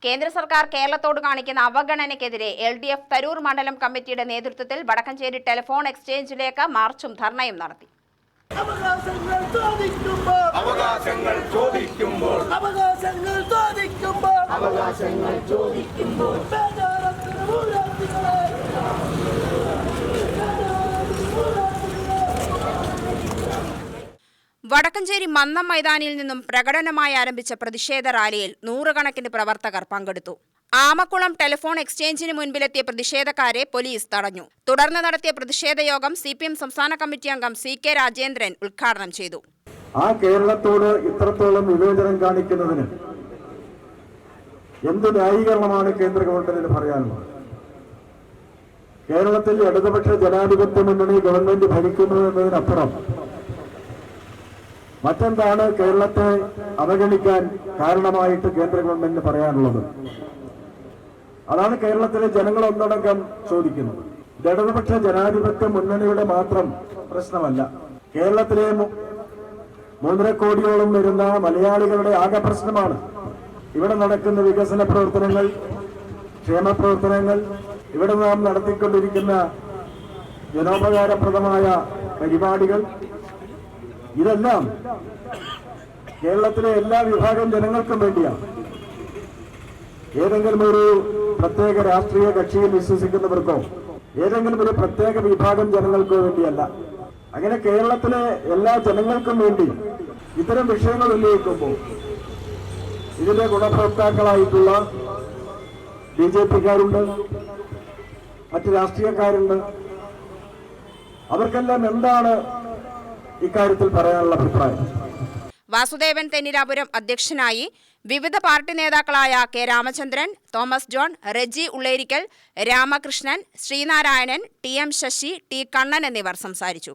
കേന്ദ്ര സർക്കാർ കേരളത്തോട് കാണിക്കുന്ന അവഗണനയ്ക്കെതിരെ LDF തരൂർ മണ്ഡലം കമ്മിറ്റിയുടെ നേതൃത്വത്തിൽ വടക്കഞ്ചേരി ടെലിഫോൺ എക്സ്ചേഞ്ചിലേക്ക് മാർച്ചും ധർണയും നടത്തി. വടക്കഞ്ചേരി മന്നം മൈതാനിയിൽ നിന്നും പ്രകടനമായി ആരംഭിച്ച പ്രതിഷേധ റാലിയിൽ നൂറുകണക്കിന് പ്രവർത്തകർ പങ്കെടുത്തു. ആമക്കുളം ടെലിഫോൺ എക്സ്ചേഞ്ചിന് മുൻപിലെത്തിയ പ്രതിഷേധക്കാരെ പോലീസ് തടഞ്ഞു. തുടർന്ന് നടത്തിയ പ്രതിഷേധ യോഗം CPM സംസ്ഥാന കമ്മിറ്റി അംഗം CK രാജേന്ദ്രൻ ഉദ്ഘാടനം ചെയ്തു. ആ കേരളത്തോട് ഇത്രത്തോളം വിവേചനം കാണിക്കുന്നതിന് എന്ത് ന്യായീകരണമാണ് കേന്ദ്ര ഗവൺമെന്റിന് പറയാനുള്ളത്? കേരളത്തിൽ ഇടതുപക്ഷ ജനാധിപത്യ മുന്നണി ഗവൺമെന്റ് ഭരിക്കുന്നു എന്നതിനപ്പുറം മറ്റെന്താണ് കേരളത്തെ അവഗണിക്കാൻ കാരണമായിട്ട് കേന്ദ്ര ഗവൺമെന്റിന് പറയാനുള്ളത്? അതാണ് കേരളത്തിലെ ജനങ്ങൾ ഒന്നടങ്കം ചോദിക്കുന്നത്. ഇടതുപക്ഷ ജനാധിപത്യ മുന്നണിയുടെ മാത്രം പ്രശ്നമല്ല, കേരളത്തിലെ 3.5 കോടിയോളം വരുന്ന മലയാളികളുടെ ആകെ പ്രശ്നമാണ്. ഇവിടെ നടക്കുന്ന വികസന പ്രവർത്തനങ്ങൾ, ക്ഷേമ പ്രവർത്തനങ്ങൾ, ഇവിടെ നാം നടത്തിക്കൊണ്ടിരിക്കുന്ന ജനോപകാരപ്രദമായ പരിപാടികൾ, ഇതെല്ലാം കേരളത്തിലെ എല്ലാ വിഭാഗം ജനങ്ങൾക്കും വേണ്ടിയാണ്. ഏതെങ്കിലും ഒരു പ്രത്യേക രാഷ്ട്രീയ കക്ഷിയിൽ വിശ്വസിക്കുന്നവർക്കോ ഏതെങ്കിലും ഒരു പ്രത്യേക വിഭാഗം ജനങ്ങൾക്കോ വേണ്ടിയല്ല. അങ്ങനെ കേരളത്തിലെ എല്ലാ ജനങ്ങൾക്കും വേണ്ടി ഇത്തരം വിഷയങ്ങൾ ഉന്നയിക്കുമ്പോൾ ഇതിന്റെ ഗുണഭോക്താക്കളായിട്ടുള്ള BJP-കാരുണ്ട്, മറ്റ് രാഷ്ട്രീയക്കാരുണ്ട്. അവർക്കെല്ലാം എന്താണ് ഇക്കാര്യത്തിൽ പറയാനുള്ള അഭിപ്രായം? വാസുദേവൻ തെന്നിരാപുരം അധ്യക്ഷനായി. വിവിധ പാർട്ടി നേതാക്കളായ K Ramachandran, Thomas John, Reji Ullerikkal, Ramakrishnan, Sreenarayanan, TM Sasi, T Kannan എന്നിവർ സംസാരിച്ചു.